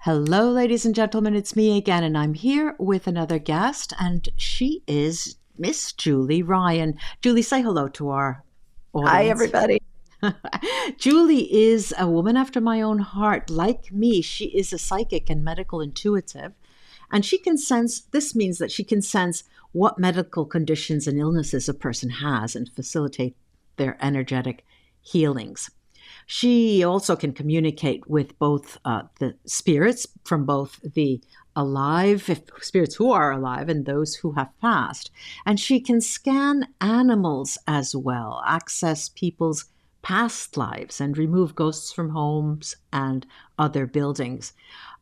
Hello, ladies and gentlemen, it's me again, and I'm here with another guest, and she is Miss Julie Ryan. Julie, say hello to our Hi, audience. everybody. Julie is a woman after my own heart. Like me, she is a psychic and medical intuitive, and she can sense, this means that she can sense what medical conditions and illnesses a person has and facilitate their energetic healings. She also can communicate with both the spirits from both the alive, if spirits who are alive, and those who have passed. And she can scan animals as well, access people's past lives, and remove ghosts from homes and other buildings.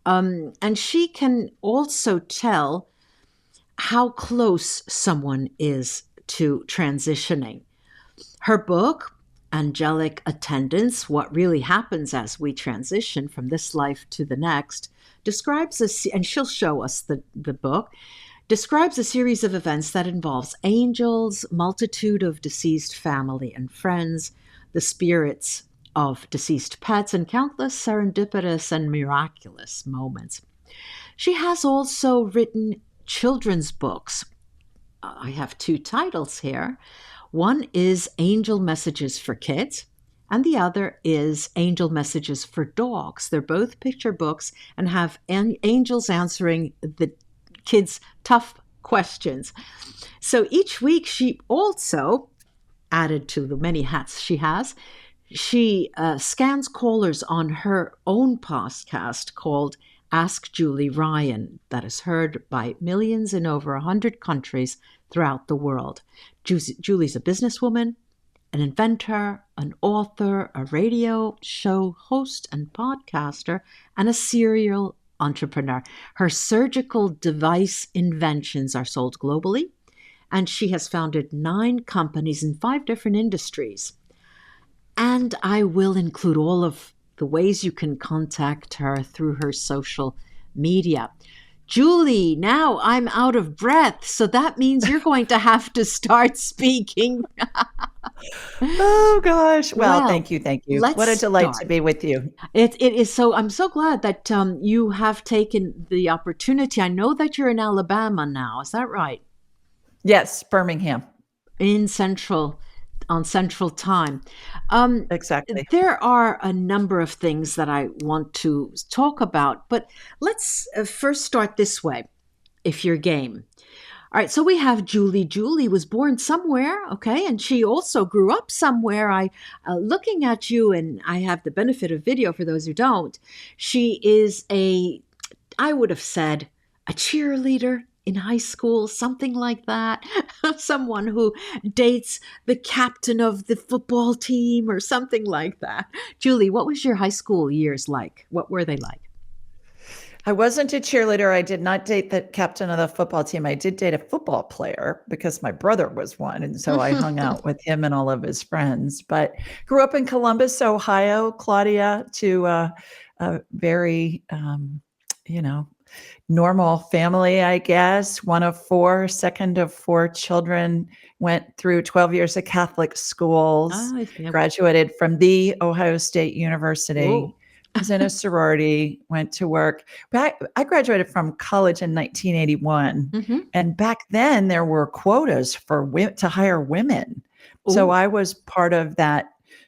And she can also tell how close someone is to transitioning. Her book, Angelic Attendance: What Really Happens as We Transition from This Life to the Next, describes and she'll show us the book, describes a series of events that involves angels, multitude of deceased family and friends, the spirits of deceased pets, and countless serendipitous and miraculous moments. She has also written children's books. I have two titles here. One is Angel Messages for Kids, and the other is Angel Messages for Dogs. They're both picture books and have angels answering the kids' tough questions. So each week, she also, added to the many hats she has, she scans callers on her own podcast called Ask Julie Ryan, that is heard by millions in over 100 countries throughout the world. Julie's a businesswoman, an inventor, an author, a radio show host and podcaster, and a serial entrepreneur. Her surgical device inventions are sold globally, and she has founded 9 companies in 5 different industries. And I will include all of the ways you can contact her through her social media. Julie, now I'm out of breath, so that means you're going to have to start speaking. Oh, gosh. Well, Well, thank you. Thank you. let's What a delight start. to be with you. It is so, I'm so glad that you have taken the opportunity. I know that you're in Alabama now. Is that right? Yes, Birmingham. In Central Time. Um, Exactly. there are a number of things that I want to talk about, but let's first start this way, if you're game. All right, so we have Julie. Julie was born somewhere, okay, and she also grew up somewhere. Looking at you, and I have the benefit of video for those who don't. She is I would have said, a cheerleader in high school, something like that. Someone who dates the captain of the football team or something like that. Julie, what was your high school years like? What were they like? I wasn't a cheerleader. I did not date the captain of the football team. I did date a football player because my brother was one. And so I hung out with him and all of his friends. But grew up in Columbus, Ohio, Claudia, to a very, you know, normal family, I guess. One of 4, second of 4 children, went through 12 years of Catholic schools, Yeah. graduated from the Ohio State University, Whoa. was in a sorority, went to work. But I graduated from college in 1981. Mm-hmm. And back then there were quotas for women to hire women. So Oh, I was part of that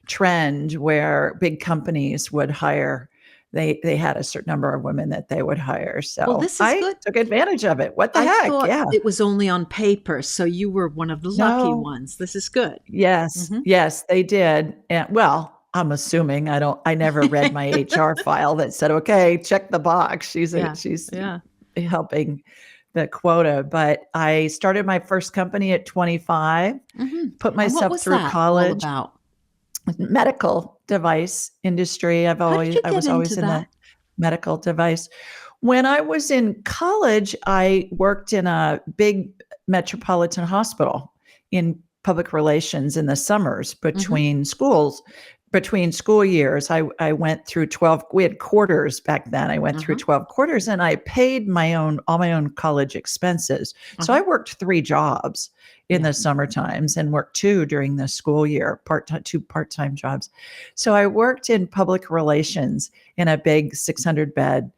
trend where big companies would hire, they had a certain number of women that they would hire. well, So this is I good. took advantage of it. What the I heck? thought Yeah. it was only on paper, so you were one of the lucky No. ones. This is good. Yes. Mm-hmm. Yes, they did. And well, I'm assuming I never read my HR file that said, okay, check the box. Yeah, She's yeah. helping the quota. But I started my first company at 25, Mm-hmm. put And what myself was through that all college, about? medical device industry. How did you I get was into always in that? the medical device. When I was in college, I worked in a big metropolitan hospital in public relations in the summers Mm-hmm. between school years. I went through 12, we had quarters back then. I went through Uh-huh. 12 quarters and I paid all my own college expenses. So Uh-huh. I worked 3 jobs in Yeah. the summer times and worked 2 during the school year, 2 part-time jobs. So I worked in public relations in a big 600 bed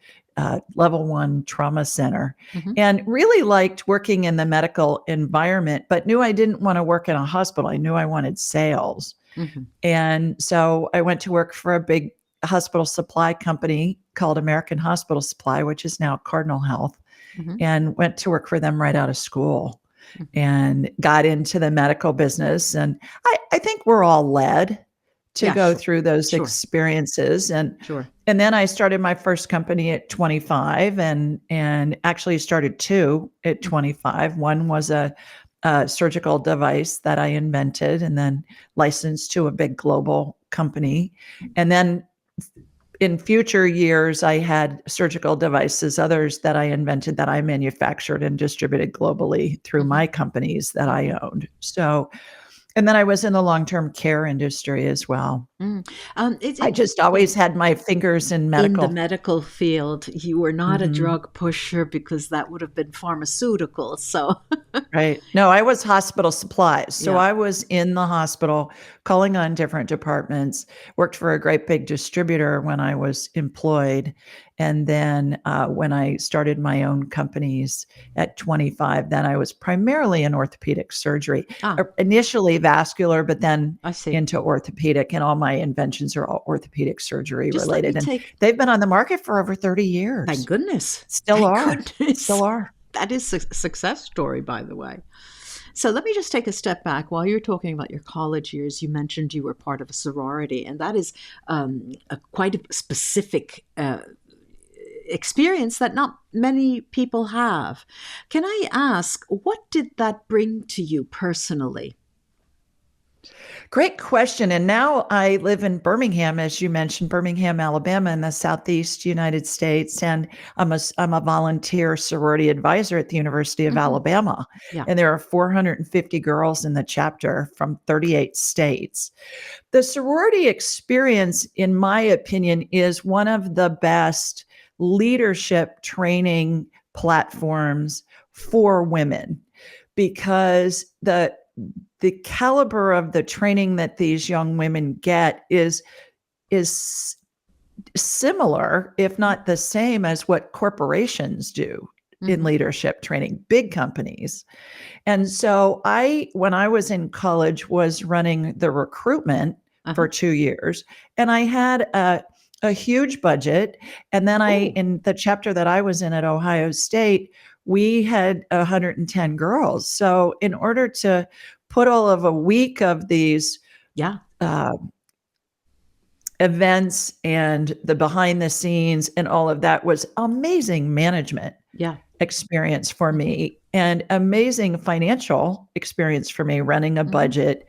level 1 trauma center, Mm-hmm. and really liked working in the medical environment, but knew I didn't want to work in a hospital. I knew I wanted sales. Mm-hmm. And so I went to work for a big hospital supply company called American Hospital Supply, which is now Cardinal Health, Mm-hmm. and went to work for them right out of school Mm-hmm. and got into the medical business. And I think we're all led to Yeah, go sure. through those Sure. experiences. Sure. And then I started my first company at 25, and actually started two at 25. One was a surgical device that I invented and then licensed to a big global company. And then in future years, I had surgical devices, others that I invented that I manufactured and distributed globally through Mm-hmm. my companies that I Mm-hmm. owned. So, and then I was in the long-term care industry as well. Mm. I just always had my fingers in In the medical. medical field, you were not a Mhm. drug pusher because that would have been pharmaceutical. So, Right. No, I was hospital supplies. So yeah. I was in the hospital calling on different departments, worked for a great big distributor when I was employed. And then when I started my own companies at 25, then I was primarily in orthopedic surgery, Ah, initially vascular, but then I see. into orthopedic. And all my inventions are all orthopedic surgery Just let me related. And take, they've been on the market for over 30 thank years. goodness. Still Thank are. Still goodness. are. That is a success story, by the way. So let me just take a step back. While you're talking about your college years, you mentioned you were part of a sorority, and that is quite a specific experience that not many people have. Can I ask, what did that bring to you personally? Great question. And now I live in Birmingham, as you mentioned, Birmingham, Alabama, in the Southeast United States. And I'm a volunteer sorority advisor at the University of Hmm. Alabama. Yeah. And there are 450 girls in the chapter from 38 states. The sorority experience, in my opinion, is one of the best leadership training platforms for women because the caliber of the training that these young women get is similar, if not the same, as what corporations do in Hmm. leadership training, big companies. And so when I was in college, was running the recruitment Uh-huh. for 2 years, and I had a huge budget. And then Oh, in the chapter that I was in at Ohio State, we had 110 girls. So in order to put all of a week of these yeah. uh, events and the behind the scenes and all of that was amazing management Yeah. experience for Hmm. me and amazing financial experience for me running a Hmm. budget,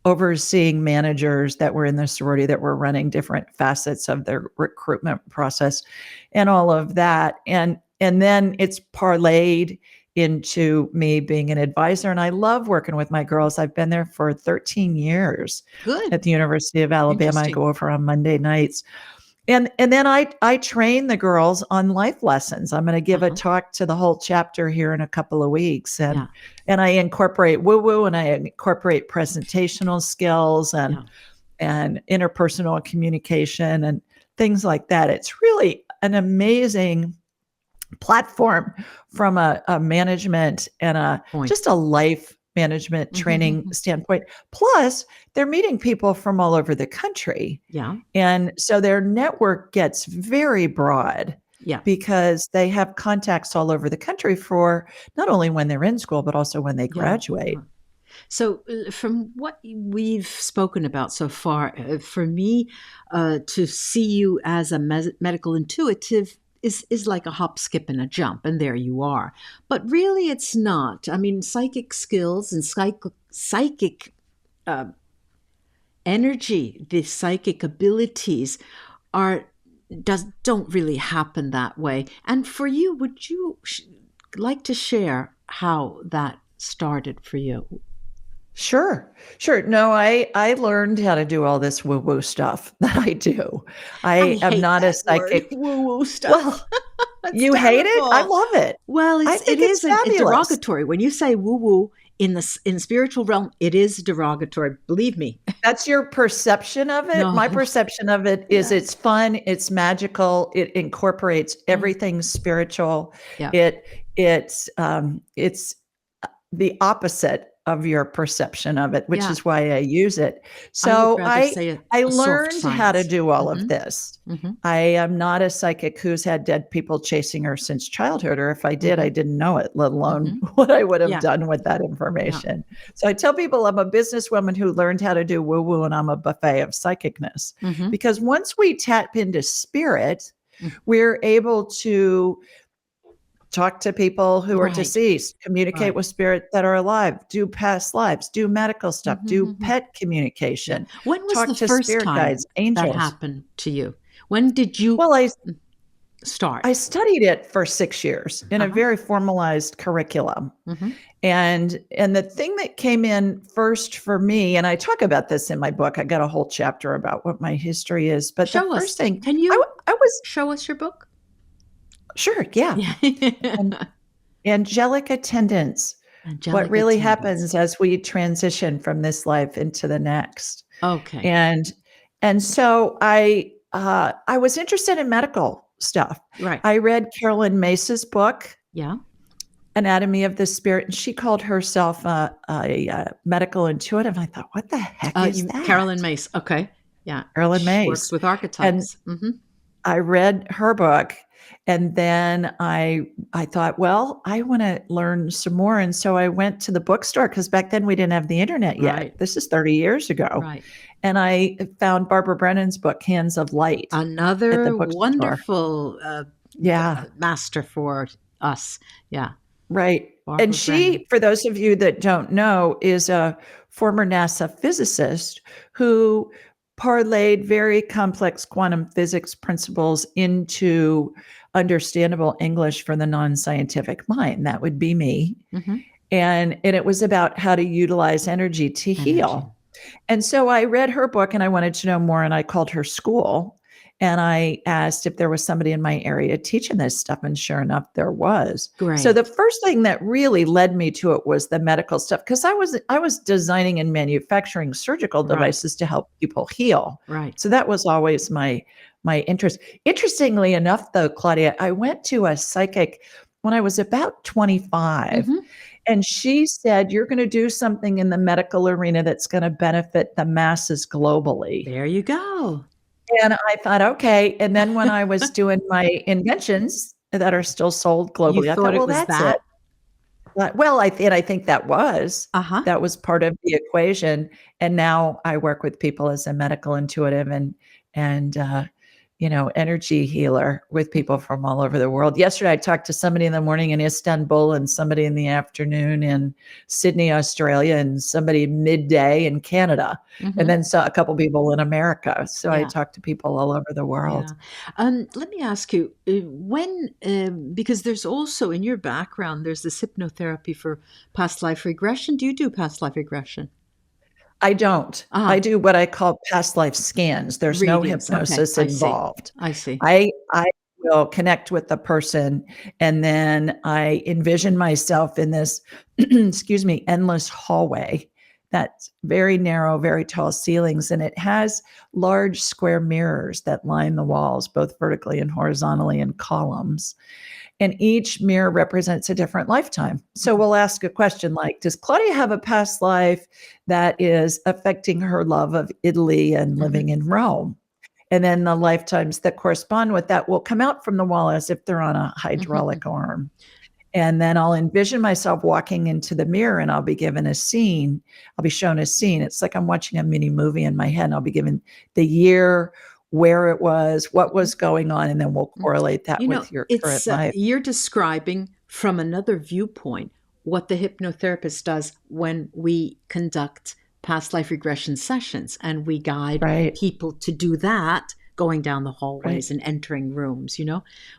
overseeing managers that were in the sorority that were running different facets of their recruitment process and all of that. And then it's parlayed into me being an advisor. And I love working with my girls. I've been there for 13 years Good. at the University of Alabama. I Interesting. go over on Monday nights. And then I train the girls on life lessons. I'm going to give a Uh-huh. talk to the whole chapter here in a couple of weeks, Yeah. and I incorporate woo woo, and I incorporate presentational skills Yeah. and interpersonal communication and things like that. It's really an amazing platform from a management and Point. just a life management training Hmm. standpoint. Plus, they're meeting people from all over the country. Yeah. And so their network gets very broad Yeah. because they have contacts all over the country for not only when they're in school, but also when they Yeah. graduate. So, from what we've spoken about so far, for me, to see you as a medical intuitive is like a hop, skip, and a jump, and there you are. But really, it's not. I mean, psychic skills and psychic uh, energy, the psychic abilities are don't really happen that way. And for you, would you like to share how that started for you? Sure, sure. No, I learned how to do all this woo-woo stuff that I do. I I am hate not a that word, psychic. woo-woo stuff. Well, That's you hate it? I terrible. love it. Well, I it think it's is a fabulous. derogatory. When you say woo-woo, in spiritual realm, it is derogatory. Believe me. That's your perception of it. No. My perception of it is Yeah. it's fun, it's magical, it incorporates everything spiritual. Yeah. It's the opposite of your perception of it, which Yeah. is why I use it. I would So rather I say I a soft learned how to science. do all of this. I am not a psychic who's had dead people chasing her since childhood, or if I did, I didn't know it, let alone what I would have Yeah. done with that information. So I tell people I'm a businesswoman who learned how to do woo-woo, and I'm a buffet of psychicness. Because once we tap into spirit, we're able to talk to people who are Right. deceased, communicate Right. with spirit that are alive, do past lives, do medical stuff, do pet communication, When was talk the to first spirit time guides, that angels. happened to you? When did you Well, I start? studied it for 6 years in a very formalized curriculum. And the thing that came in first for me, and I talk about this in my book, I got a whole chapter about what my history is, but the Show us. first thing, Can you I was show us your book? sure, yeah. And angelic attendance. What Angelic really attendants. happens as we transition from this life into the next. Okay. And so I was interested in medical stuff. Right. I read Carolyn Mace's book, Yeah. Anatomy of the Spirit, and she called herself a medical intuitive. I thought, what the heck is that? Carolyn Mace. Okay. Yeah. Carolyn She Mace. works with And archetypes. I read her book, and then I thought, well, I want to learn some more. And so I went to the bookstore, because back then we didn't have the internet yet. Right. This is 30 years ago. Right. And I found Barbara Brennan's book, Hands of Light, at the Another bookstore. wonderful Yeah. master for us. Yeah. Right. Barbara And she, Brennan. for those of you that don't know, is a former NASA physicist who parlayed very complex quantum physics principles into understandable English for the non-scientific mind. That would be me. And it was about how to utilize energy to heal. And so I read her book and I wanted to know more, and I called her school and I asked if there was somebody in my area teaching this stuff, and sure enough, there was. Great. So the first thing that really led me to it was the medical stuff, because I was designing and manufacturing surgical devices to help people heal. Right. So that was always my interest. Interestingly enough, though, Claudia, I went to a psychic when I was about 25. And she said, you're going to do something in the medical arena that's going to benefit the masses globally. There you go. And I thought, okay. And then when I was doing my inventions that are still sold globally, I thought, well, that's it. Well, I think that was part of the equation. And now I work with people as a medical intuitive and energy healer with people from all over the world. Yesterday, I talked to somebody in the morning in Istanbul, and somebody in the afternoon in Sydney, Australia, and somebody midday in Canada, and then saw a couple people in America. So I talked to people all over the world. Yeah. Let me ask you, because there's also in your background, there's this hypnotherapy for past life regression. Do you do past life regression? I don't. I do what I call past life scans. There's no hypnosis involved. I see. I will connect with the person, and then I envision myself in this, excuse me, endless hallway that's very narrow, very tall ceilings, and it has large square mirrors that line the walls, both vertically and horizontally, in columns. And each mirror represents a different lifetime. So we'll ask a question like, does Claudia have a past life that is affecting her love of Italy and living in Rome? And then the lifetimes that correspond with that will come out from the wall as if they're on a hydraulic arm. And then I'll envision myself walking into the mirror, and I'll be given a scene. I'll be shown a scene. It's like I'm watching a mini movie in my head. And I'll be given the year, where it was, what was going on, and then we'll correlate that with your current life. You're describing from another viewpoint what the hypnotherapist does when we conduct past life regression sessions, and we guide people to do that, going down the hallways and entering rooms,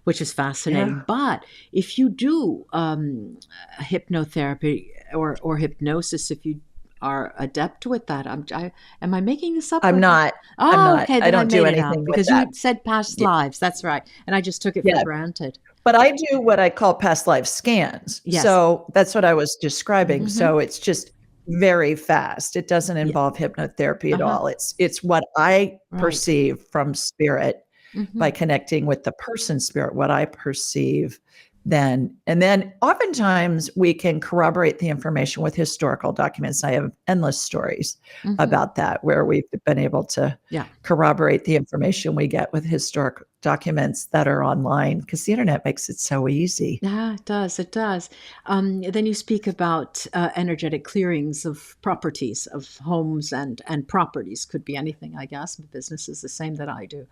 which is fascinating. Yeah. But if you do hypnotherapy or hypnosis, if you are adept with that, am I making this up? I'm not. Oh, I'm not. okay. Then I don't do anything because with that. You said past lives. That's right, and I just took it for granted. But I do what I call past life scans. Yes. So that's what I was describing. Hmm. So it's just very fast. It doesn't Yeah. involve hypnotherapy at Uh-huh. all. It's what I Right. perceive from spirit Hmm. by connecting with the person's spirit, what I perceive then. And then oftentimes we can corroborate the information with historical documents. I have endless stories Hmm. about that where we've been able to Yeah. corroborate the information we get with historic documents that are online because the internet makes it so easy. Yeah, it does. It does. Then you speak about energetic clearings of properties, of homes and properties. Could be anything, I guess. Business is the same that I do,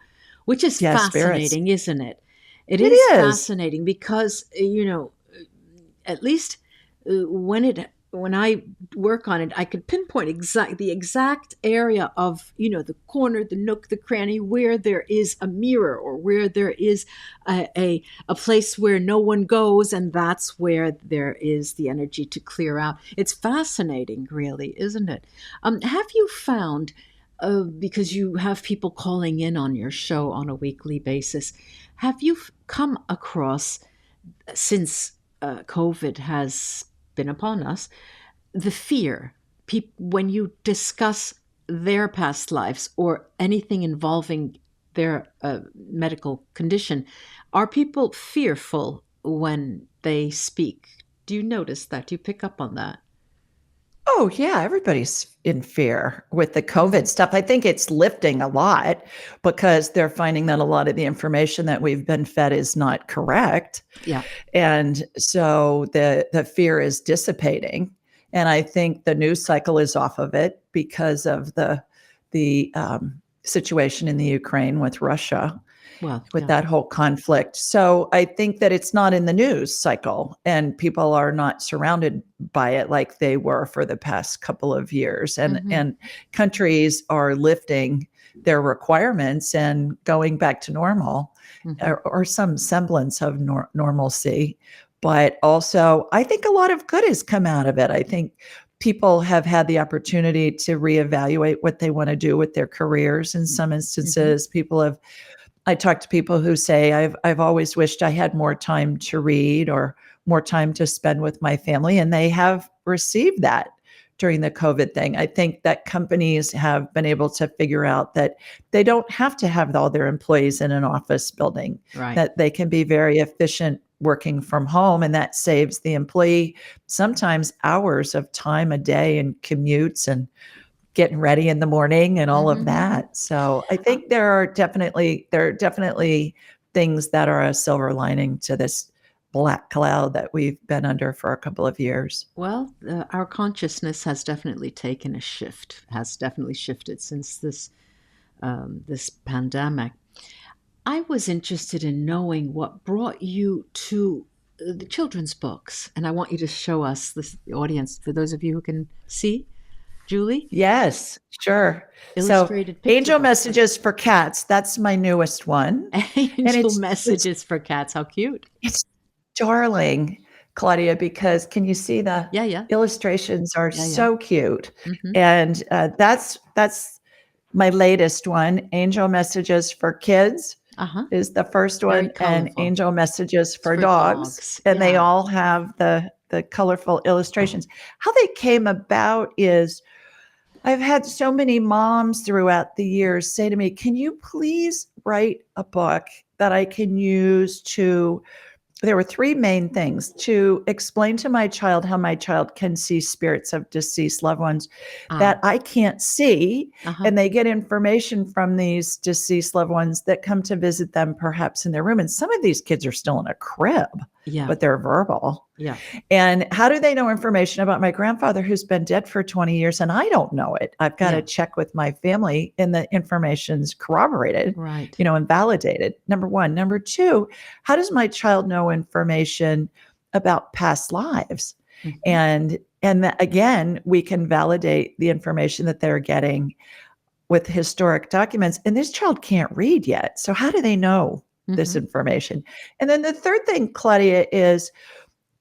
which is Yeah, spirits. fascinating, isn't it? It It is is. fascinating because at least when I work on it, I could pinpoint the exact area of the corner, the nook, the cranny where there is a mirror or where there is a place where no one goes, and that's where there is the energy to clear out. It's fascinating, really, isn't it? Have you found? Because you have people calling in on your show on a weekly basis, have you come across since COVID has been upon us, the fear when you discuss their past lives or anything involving their medical condition, are people fearful when they speak? Do you notice that? Do you pick up on that? Oh, yeah, everybody's in fear with the COVID Mm, stuff. I think it's lifting a lot because they're finding that a lot of the information that we've been fed is not correct. yeah. And so the fear is dissipating. And I think the news cycle is off of it because of the situation in the Ukraine with Russia, Well, with yeah. that whole conflict. So I think that it's not in the news cycle and people are not surrounded by it like they were for the past couple of years. And Hmm. and countries are lifting their requirements and going back to normal Hmm. or some semblance of normalcy. But also, I think a lot of good has come out of it. I think people have had the opportunity to reevaluate what they want to do with their careers. In some Hmm. instances, people have I talk to people who say, I've always wished I had more time to read or more time to spend with my family, and they have received that during the COVID thing. I think that companies have been able to figure out that they don't have to have all their employees in an office building, Right. that they can be very efficient working from home, and that saves the employee sometimes hours of time a day and commutes and getting ready in the morning and all of Hmm. that. So I think there are definitely things that are a silver lining to this black cloud that we've been under for a couple of years. Well, our consciousness has definitely taken a shift, has definitely shifted since this pandemic. I was interested in knowing what brought you to the children's books, and I want you to show us the audience, for those of you who can see, Julie, Yes, sure. So illustrated picture Angel books. Messages for Cats, that's my newest one. And Angel it's messages for cats. How cute! it's darling, Claudia, because can you see the Yeah, yeah, illustrations are yeah, yeah. so cute. Mm-hmm. And that's my latest one, Angel Messages for Kids Uh huh. is the first Very one, and colorful. Angel Messages It's for for Dogs, dogs. and they Yeah. all have the colorful illustrations. How they came about is I've had so many moms throughout the years say to me, "Can you please write a book that I can use to" there were three main things: to explain to my child how my child can see spirits of deceased loved ones Ah. that I can't see, Uh huh. and they get information from these deceased loved ones that come to visit them perhaps in their room. And some of these kids are still in a crib, Yeah. but they're verbal. Yeah. And how do they know information about my grandfather who's been dead for 20 years and I don't know it? I've got to Yeah. check with my family and the information's corroborated, Right. and validated. Number one. Number two, how does my child know information about past lives? Mm-hmm. And again, we can validate the information that they're getting with historic documents. And this child can't read yet. So how do they know this Mm-hmm. information? And then the third thing, Claudia, is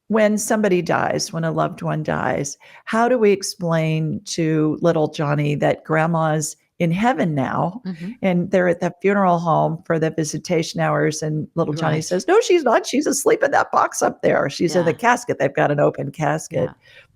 when somebody dies, when a loved one dies, how do we explain to little Johnny that grandma's in heaven now. Mm-hmm. And they're at the funeral home for the visitation hours. And little Johnny Right. says, no, she's not. She's asleep in that box up there. She's in the Yeah. casket. They've got an open Yeah. casket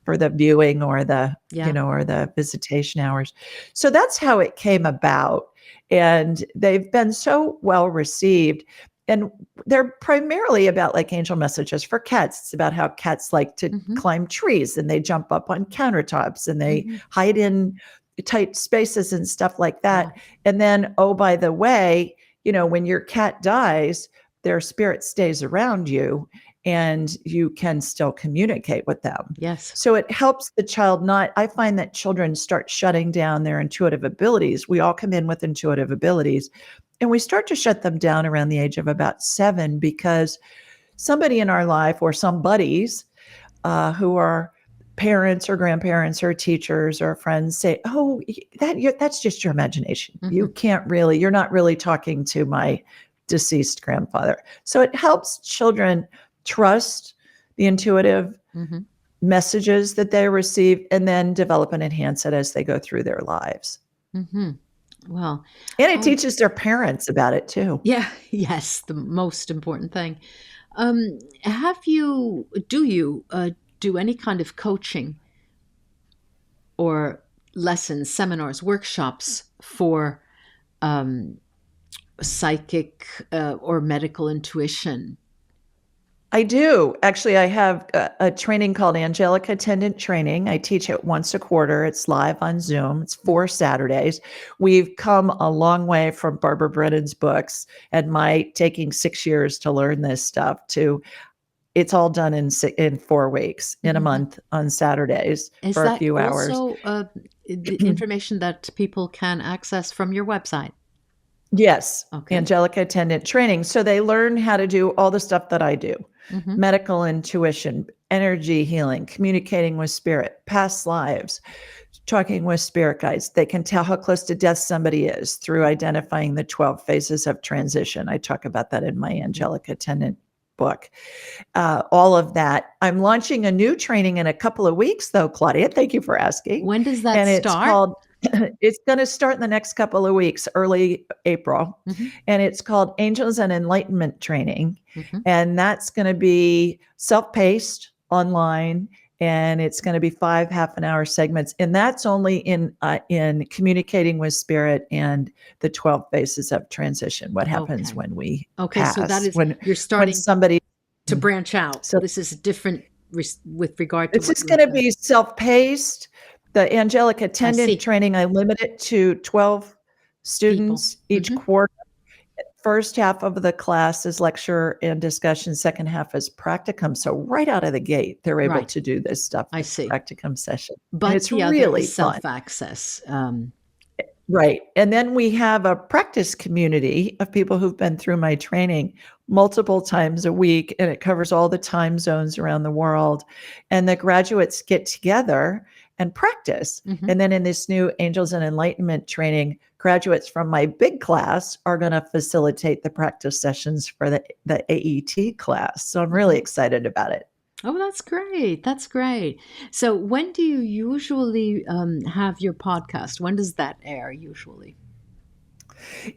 for the viewing or the, Yeah. or the visitation hours. So that's how it came about. And they've been so well received. And they're primarily about like angel messages for cats. It's about how cats like to Mm-hmm. climb trees and they jump up on countertops and they Mm-hmm. hide in tight spaces and stuff like Yeah. that. And then, oh, by the way, when your cat dies, their spirit stays around you and you can still communicate with them. Yes. So it helps the child I find that children start shutting down their intuitive abilities. We all come in with intuitive abilities and we start to shut them down around the age of about 7 because somebody in our life or some buddies who are parents or grandparents or teachers or friends say, oh, that's just your imagination. Mm-hmm. You're not really talking to my deceased grandfather. So it helps children trust the intuitive Mm-hmm. messages that they receive and then develop and enhance it as they go through their lives. Mm-hmm. Well, And it teaches their parents about it too. yeah, yes, the most important thing. Do you do any kind of coaching or lessons, seminars, workshops for um, psychic or medical intuition? I do. Actually, I have a training called Angelic Attendant Training. I teach it once a quarter. It's live on Zoom. It's 4 Saturdays. We've come a long way from Barbara Brennan's books and my taking 6 years to learn this stuff to it's all done in 4 weeks, in a Mm-hmm. month on Saturdays Is for a that few hours. also the information that people can access from your website? Yes, Okay. Angelic Attendant Training. So they learn how to do all the stuff that I do. Mm-hmm. Medical intuition, energy healing, communicating with spirit, past lives, talking with spirit guides. They can tell how close to death somebody is through identifying the 12 phases of transition. I talk about that in my Angelic Attendant book. All of that. I'm launching a new training in a couple of weeks, though, Claudia. Thank you for asking. When does that And it's start? called, it's going to start in the next couple of weeks, early April. Mm-hmm. And it's called Angels and Enlightenment Training. Mm-hmm. And that's going to be self-paced online. And it's going to be 5 half-an-hour segments. And that's only in communicating with spirit and the 12 phases of transition. What happens when we pass? So that is you're when starting somebody to branch out. So this is different with regard to it's what just you going have to done. be self-paced. The Angelic Attendant Training, I limit it to 12 students each Mm-hmm. quarter. First half of the class is lecture and discussion. Second half is practicum. So right out of the gate, they're able Right. to do this stuff. I see. Practicum session. But and it's the other really is fun. self-access. Right. And then we have a practice community of people who've been through my training multiple times a week, and it covers all the time zones around the world. And the graduates get together and practice. Mm-hmm. And then in this new Angels and Enlightenment training, graduates from my big class are going to facilitate the practice sessions for the AET class. So I'm really excited about it. Oh, that's great. That's great. So when do you usually have your podcast? When does that air usually?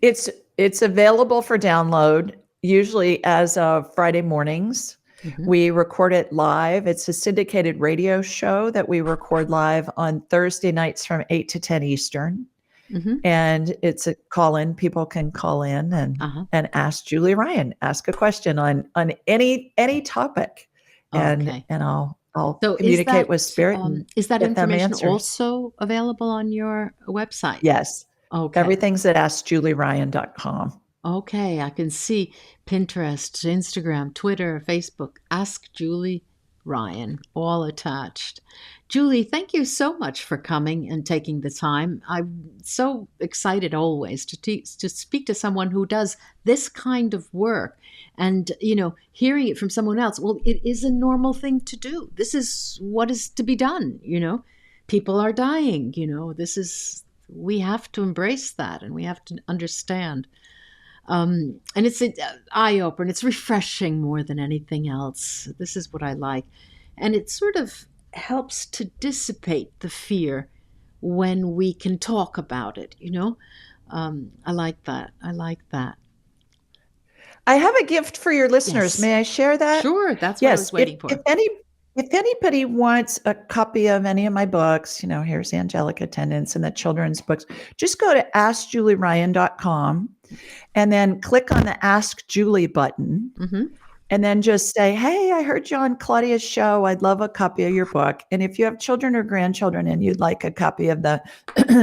It's available for download, usually as of Friday mornings. Mm-hmm. We record it live. It's a syndicated radio show that we record live on Thursday nights from 8 to 10 Eastern. Mm-hmm. And it's a call-in. People can call in and ask Julie Ryan, ask a question on any topic. And I'll so communicate with spirit. Is that information also available on your website? Yes. Okay. Everything's at AskJulieRyan.com. Okay. I can see Pinterest, Instagram, Twitter, Facebook. Ask Julie Ryan, all attached. Julie, thank you so much for coming and taking the time. I'm so excited always to speak to someone who does this kind of work. And, hearing it from someone else, well, it is a normal thing to do. This is what is to be done, People are dying, we have to embrace that and we have to understand. And it's an eye-opener. It's refreshing more than anything else. This is what I like. And it sort of helps to dissipate the fear when we can talk about it, you know? I like that. I like that. I have a gift for your listeners. Yes. May I share that? Sure. That's what I Yes. was waiting for. If anybody wants a copy of any of my books, here's Angelic Attendance and the children's books, just go to askjulieryan.com and then click on the Ask Julie button. Mm-hmm. And then just say, hey, I heard you on Claudia's show. I'd love a copy of your book. And if you have children or grandchildren and you'd like a copy of the,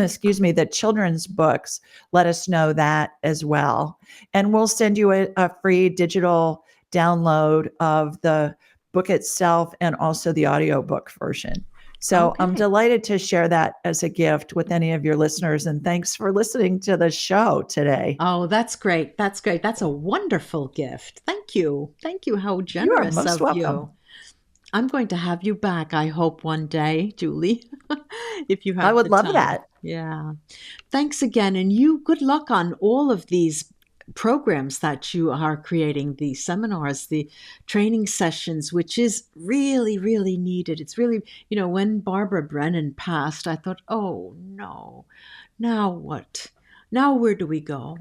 excuse me, the children's books, let us know that as well. And we'll send you a free digital download of the book itself and also the audiobook version. So I'm Okay. delighted to share that as a gift with any of your listeners. And thanks for listening to the show today. Oh, that's great. That's great. That's a wonderful gift. Thank you. Thank you. How You are generous most of you. welcome. I'm going to have you back, I hope, one day, Julie, if you I have the would love time. that. Yeah. Thanks again. And you, good luck on all of these programs that you are creating, the seminars, the training sessions, which is really, really needed. It's really, when Barbara Brennan passed, I thought, oh no, now what? Now where do we go?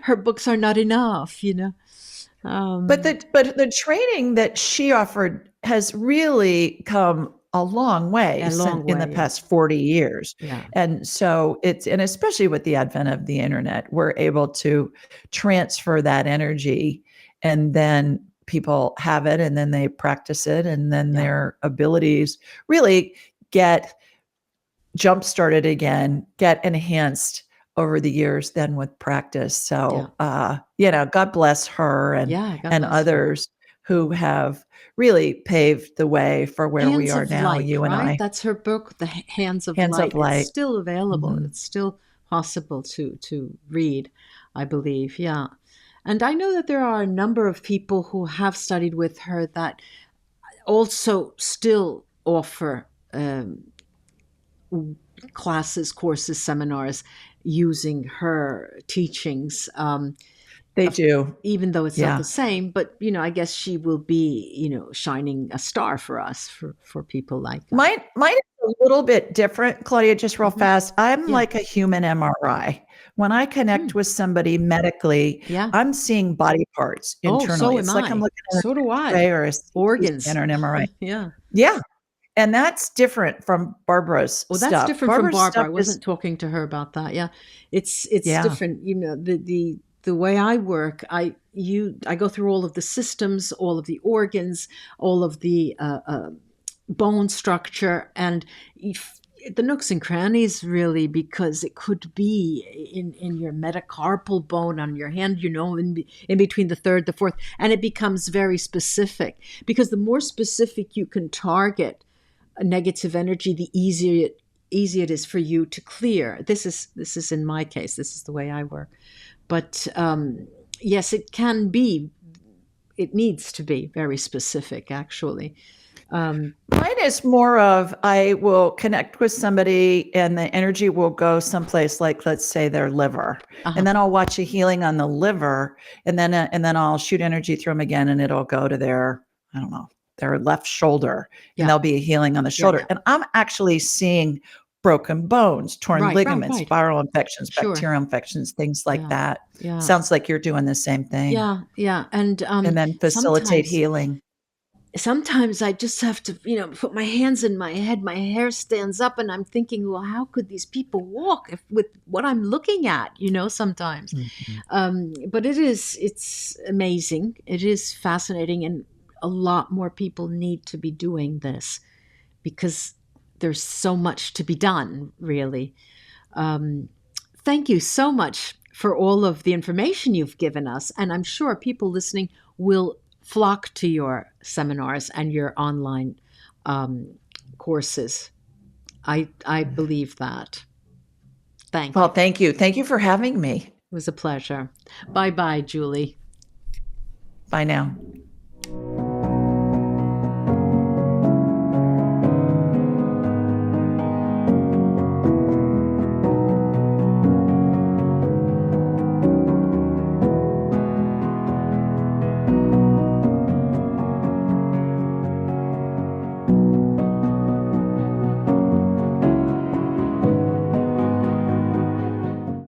Her books are not enough. But Um, the training that she offered has really come a long way a long in the way, past yes. 40 years. Yeah, And so and especially with the advent of the internet, we're able to transfer that energy and then people have it and then they practice it and then yeah, their abilities really get jump started again, get enhanced over the years then with practice. yeah. So, God bless her Yeah, God and bless her. others who have really paved the way for where we Hands are of now, Light, you and right? I. That's her book, The Hands of Hands Light. of It's light. still available. Mhm. It's still possible to read, I believe. Yeah. And I know that there are a number of people who have studied with her that also still offer classes, courses, seminars using her teachings. They Of, do. even though it's not Yeah. the same, but I guess she will be, shining a star for us, for people like us. Mine is a little bit different, Claudia, just real Hmm. fast. I'm Yeah. like a human MRI. When I connect Hmm. with somebody medically, Yeah. I'm seeing body parts Oh, internally. so am It's like I'm I. looking at an So do X-ray I. or a CT Organs. scan or an MRI. Yeah. Yeah. And that's different from Barbara's Oh, that's stuff. different from Barbara's Barbara. stuff I is, wasn't talking to her about that. Yeah. It's yeah. different. The way I work, I go through all of the systems, all of the organs, all of the bone structure, and the nooks and crannies, really, because it could be in your metacarpal bone on your hand, in between the third, the fourth, and it becomes very specific, because the more specific you can target a negative energy, the easier it is for you to clear. This is in my case. This is the way I work. But yes, it can be. It needs to be very specific, actually. Mine is more of I will connect with somebody and the energy will go someplace like, let's say, their liver. Uh-huh. And then I'll watch a healing on the liver and then I'll shoot energy through them again and it'll go to their, I don't know, their left shoulder and Yeah, there'll be a healing on the yeah, shoulder. yeah. And I'm actually seeing broken bones, torn Right, right, ligaments, right. viral infections, Sure. bacterial infections, things like Yeah, that. yeah, Sounds like you're doing the same thing. yeah, yeah. And And then facilitate sometimes healing. sometimes I just have to, put my hands in my head. My hair stands up, and I'm thinking, well, how could these people walk with what I'm looking at? Sometimes. Mhm. But it's amazing. It is fascinating, and a lot more people need to be doing this, because there's so much to be done, really. Um, Thank you so much for all of the information you've given us. And I'm sure people listening will flock to your seminars and your online um, courses. I believe that. Thank Well, you. thank you. Thank you for having me. It was a pleasure. Bye bye, Julie. Bye now.